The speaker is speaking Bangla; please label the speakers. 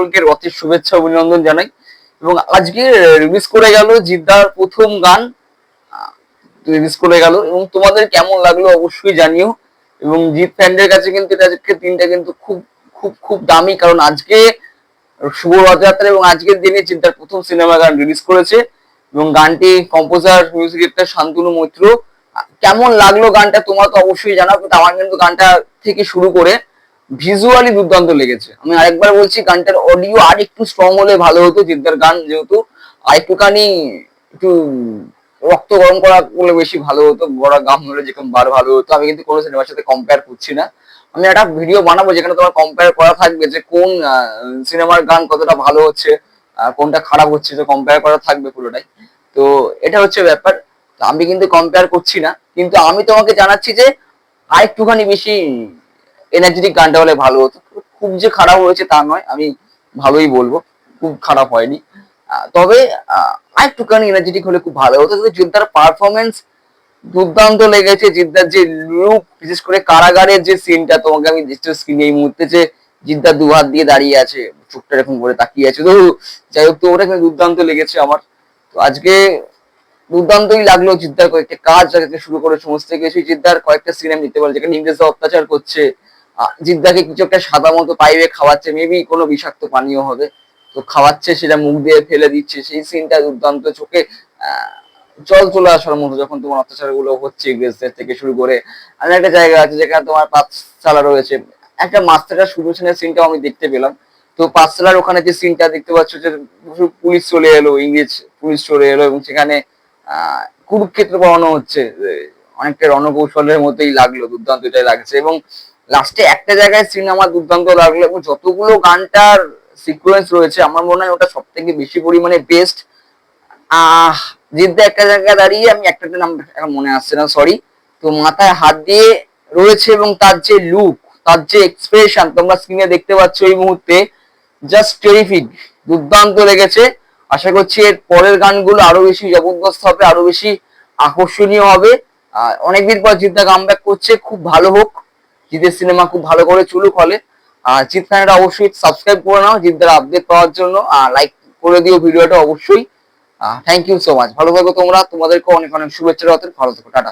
Speaker 1: সকলকে রথের শুভেচ্ছা অভিনন্দন জানাই। এবং আজকে রিলিজ করে গেল জিদ্দার প্রথম গান, রিলিজ করে গেল এবং তোমাদের কেমন লাগলো অবশ্যই জানিও। এবং জিৎ ফ্যানদের কাছে কিন্তু এটা আজকে দিনটা কিন্তু খুব খুব খুব দামি, কারণ আজকে শুভ রথযাত্রা এবং আজকের দিনে জিদ্দার প্রথম সিনেমা গান রিলিজ করেছে এবং গানটি composer music director Shantanu Moitra. কেমন লাগলো গানটা তোমরা তো অবশ্যই জানাও, কিন্তু আমার কিন্তু গানটা থেকে শুরু করে ভিজুয়ালি দুর্দান্ত লেগেছে। আমি আরেকবার বলছি, গানটার অডিও আর একটু স্ট্রং হলে ভালো হতো। জিদ্দার গান যেহেতু আরেকটুখানি একটু রক্ত গরম করা করলে বেশি ভালো হতো, বড় গাম হলে যেরকম বার ভালো হতো। আমি কিন্তু কোনো সিনেমার সাথে কম্পেয়ার করছি না, আমি একটা ভিডিও বানাবো যেখানে তোমার কম্পেয়ার করা থাকবে যে কোন সিনেমার গান কতটা ভালো হচ্ছে, কোনটা খারাপ হচ্ছে, যে কম্পেয়ার করা থাকবে পুরোটাই। তো এটা হচ্ছে ব্যাপার। আমি কিন্তু কম্পেয়ার করছি না, কিন্তু আমি তোমাকে জানাচ্ছি যে আরেকটুখানি বেশি এনার্জেটিক গানটা হলে ভালো হতো। খুব যে খারাপ হয়েছে তা নয়, আমি ভালোই বলবো, খুব খারাপ হয়নি। তবে আরেকটুখানি এনার্জেটিক হলে খুব ভালো হতো। জিদ্দার পারফরমেন্স দুর্দান্ত লেগেছে। জিদ্দার যে লুক, বিশেষ করে কারাগারের যে সিনটা তোমাকে আমি দেখছি স্ক্রিনে এই মুহূর্তে, যে জিদ্দা দু হাত দিয়ে দাঁড়িয়ে আছে, চোখটা এরকম করে তাকিয়ে আছে। তো যাই হোক, তো ওটা কিন্তু দুর্দান্ত লেগেছে আমার। তো আজকে দুর্দান্তই লাগলো। জিদ্দার কয়েকটা কাজ থেকে শুরু করে সমস্ত কিছু, জিদ্দার কয়েকটা সিনেমা নিতে পারে যেখানে ইংরেজরা অত্যাচার করছে, জিদ্দাকে কিছু একটা সাদা মতো পাইপে খাওয়াচ্ছে, মেবি কোনো বিষাক্ত পানীয় হবে, তো খাওয়াচ্ছে, সেটা মুখ দিয়ে ফেলে দিচ্ছে, সেই সিনটা দুর্দান্ত। চোখে জল চলে আসার মতো যখন তোমার অত্যাচার গুলো হচ্ছে ইংরেজদের থেকে শুরু করে। আমি একটা জায়গা আছে যেখানে তোমার পাঠশালা রয়েছে, একটা মাস্টারের শুরু সিনটাও আমি দেখতে পেলাম। তো পাঠশালার ওখানে যে সিনটা দেখতে পাচ্ছ, যে পুলিশ চলে এলো, ইংরেজ পুলিশ চলে এলো এবং সেখানে কুরুক্ষেত্র পড়ানো হচ্ছে, অনেকটা রণকৌশলের মতোই লাগলো, দুর্দান্ত এটাই লাগছে। এবং লাস্টে একটা জায়গায় সিন আমার দুর্দান্ত লাগলো, এবং যতগুলো গানটার সিকুয়েন্স রয়েছে আমার মনে হয় ওটা সব থেকে বেশি পরিমাণে বেস্ট। জিদ্দা একটা জায়গায় দাঁড়িয়ে, আমি একটা নাম এখন মনে আসছে না, সরি, তো মাথায় হাত দিয়ে রয়েছে এবং তার যে লুক, তার যে এক্সপ্রেশন তোমরা স্ক্রিনে দেখতে পাচ্ছ এই মুহূর্তে, জাস্ট টেরিফিক, দুর্দান্ত লেগেছে। আশা করছি এর পরের গানগুলো আরো বেশি জবরদস্ত হবে, আরো বেশি আকর্ষণীয় হবে। অনেকদিন পর জিদ্দা কামব্যাক করছে, খুব ভালো হোক, জিদের সিনেমা খুব ভালো করে চলুক হলে। জিৎ চ্যানেলটা অবশ্যই সাবস্ক্রাইব করে নাও জিদ্দার আপডেট পাওয়ার জন্য, লাইক করে দিও ভিডিওটা অবশ্যই। থ্যাংক ইউ সো মাচ, ভালো থাকো তোমরা, তোমাদেরকে অনেক অনেক শুভেচ্ছা রথের, ভালো থেকো, টাটা।